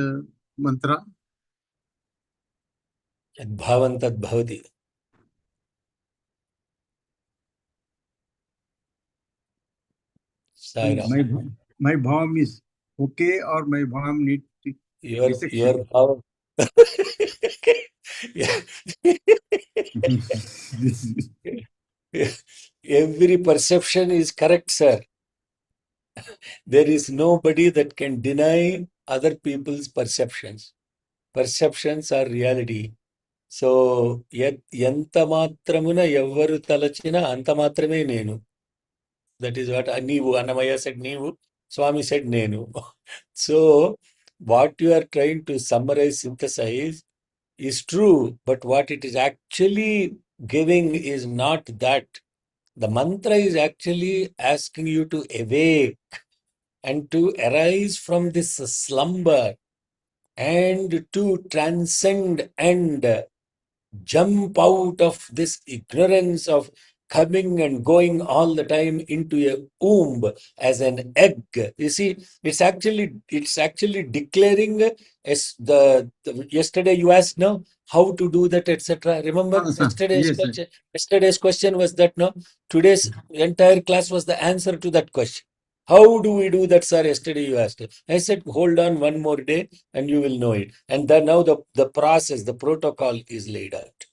mantra. Bhavan tad bhavati. Sairam. My bhavam is okay, or my bhavam need Your dissection. bhavan. Yeah. Every perception is correct, sir. There is nobody that can deny other people's perceptions. Perceptions are reality. So, ఎంత మాత్రమున ఎవ్వరు తలచిన అంత మాత్రమే నేను. That is what నీవు, Annamaya said నీవు, Swami said నేను. So, what you are trying to summarize, synthesize is true, but what it is actually giving is not that. The mantra is actually asking you to awake and to arise from this slumber and to transcend and jump out of this ignorance of coming and going all the time into a womb as an egg. You see, it's actually declaring as yesterday you asked no how to do that, etc. Remember Sir. Yes, sir. yesterday's question was that no, today's entire class was the answer to that question. How do we do that, sir? Yesterday you asked. I said, hold on one more day and you will know it. And then now the process, the protocol is laid out.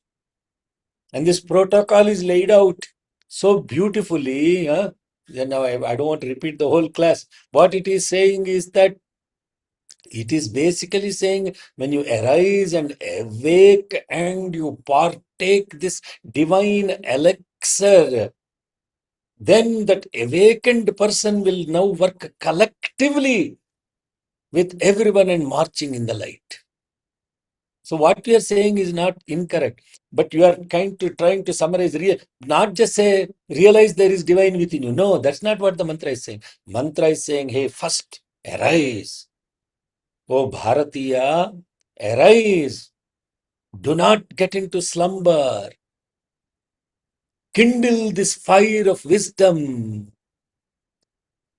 And this protocol is laid out so beautifully. Now I don't want to repeat the whole class. What it is saying is that it is basically saying when you arise and awake and you partake this divine elixir, then that awakened person will now work collectively with everyone and marching in the light. So what we are saying is not incorrect, but you are trying to summarize, not just say, realize there is divine within you. No, that's not what the mantra is saying. Mantra is saying, hey, first arise. Oh Bharatiya, arise. Do not get into slumber. Kindle this fire of wisdom.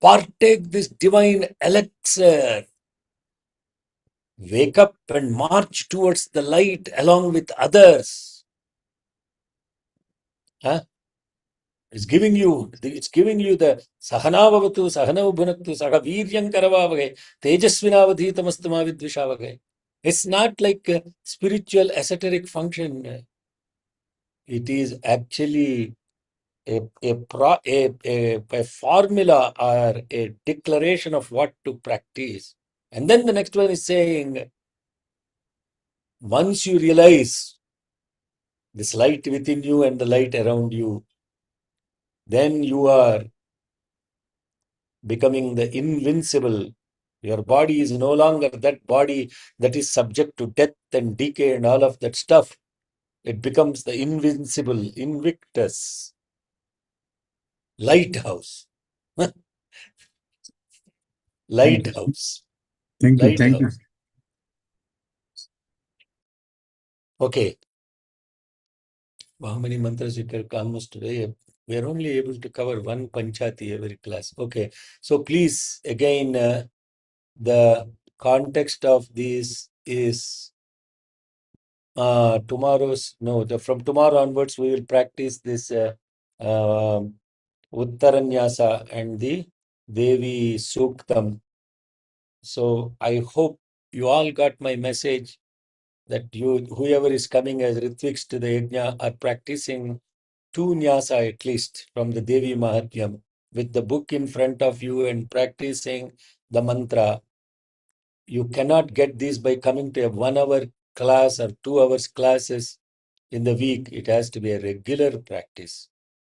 Partake this divine elixir. Wake up and march towards the light along with others. It's giving you the sahanavavatu, sahanavabhunaktu, sagaviryankaravavage, tejasvinavadhitamastu vidvishavage. It's not like a spiritual esoteric function. It is actually a formula or a declaration of what to practice. And then the next one is saying, once you realize this light within you and the light around you, then you are becoming the invincible. Your body is no longer that body that is subject to death and decay and all of that stuff. It becomes the invincible, invictus, lighthouse. Lighthouse. Thank you. Thank you. Lighthouse. Okay. How many mantras you can almost today? We are only able to cover one Panchati every class. Okay. So please, again, the context of this is from tomorrow onwards, we will practice this Uttaranyasa and the Devi Suktam. So I hope you all got my message that whoever is coming as Ritviks to the Yajna are practicing 2 Nyasa at least from the Devi Mahatyam with the book in front of you and practicing the mantra. You cannot get this by coming to a 1 hour class or 2 hours classes in the week. It has to be a regular practice.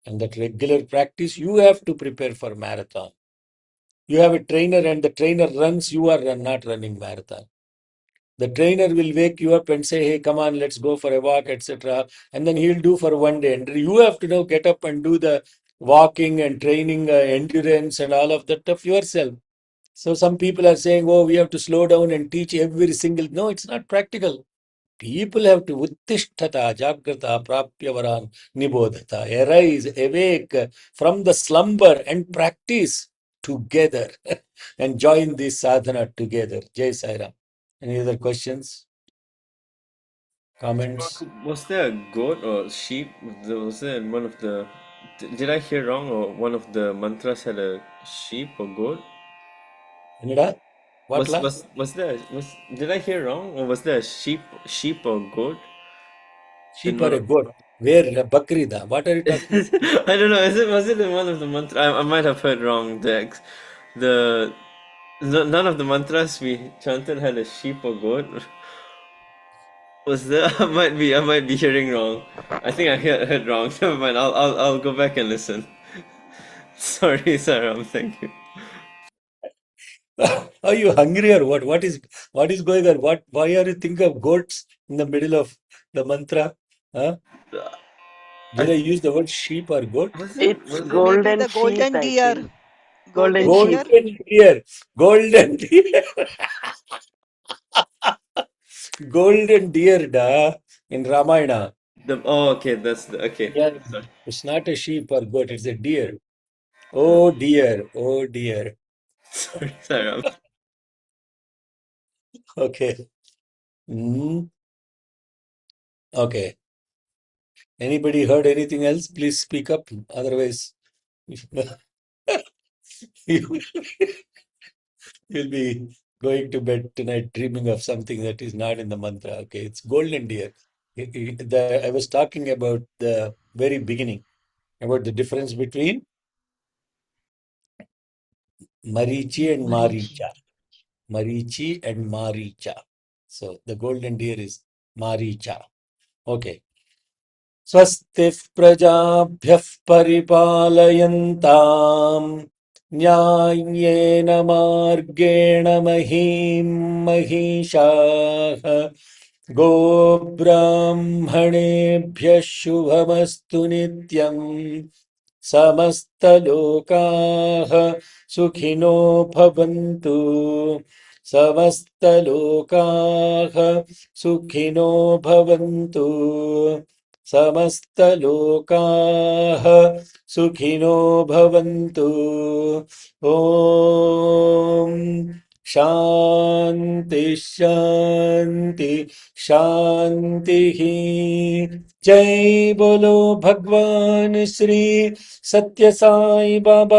And that regular practice, you have to prepare for marathon. You have a trainer and the trainer runs, you are not running marathon. The trainer will wake you up and say, hey, come on, let's go for a walk, etc. And then he'll do for 1 day. And you have to now get up and do the walking and training, endurance and all of that stuff yourself. So some people are saying, oh, we have to slow down and teach every single. No, it's not practical. People have to uttishtata, jagrata, prapyavaran, nibodhata, arise, awake from the slumber and practice together and join this sadhana together. Jai Sai Ram. Any other questions? Comments? Was there a goat or sheep? Was there one of the? Did I hear wrong, or one of the mantras had a sheep or goat? Anida? What? Did I hear wrong, or was there a sheep or goat? Sheep or a goat? Where? Bakrida? What are you talking about? I don't know. Was it in one of the mantras? I might have heard wrong. None of the mantras we chanted had a sheep or goat. Was there? I might be hearing wrong. I think I heard wrong. Never mind. I'll go back and listen. Sorry, Saram. Thank you. Are you hungry or what? What is going on? Why are you thinking of goats in the middle of the mantra? Huh? Did I use the word sheep or goat? It's golden Maybe the sheep, golden I deer. think. Golden Golden deer. Golden deer. Golden deer da in Ramayana. Okay, that's the okay. Yeah, Sorry. it's not a sheep or goat, it's a deer. Oh dear, oh dear. Sorry. Okay. Mm, okay. Anybody heard anything else? Please speak up. Otherwise, you- you'll be going to bed tonight dreaming of something that is not in the mantra. Okay, it's golden deer. I was talking about the very beginning, about the difference between Marichi and Maricha. Marichi and Maricha. So the golden deer is Maricha. Okay. स्वस्तिः प्रजाभ्यः परिपालयन्ताम् न्याय्येन मार्गेण महीं महिषाः गोब्राह्मणेभ्यः शुभमस्तु नित्यम् समस्तलोकाः सुखिनो भवन्तु समस्तलोकाः सुखिनो भवन्तु समस्तलोकाः सुखिनो भवन्तु ॐ शान्ति शान्ति शान्तिः जय बोलो भगवान श्री सत्य साई बाबा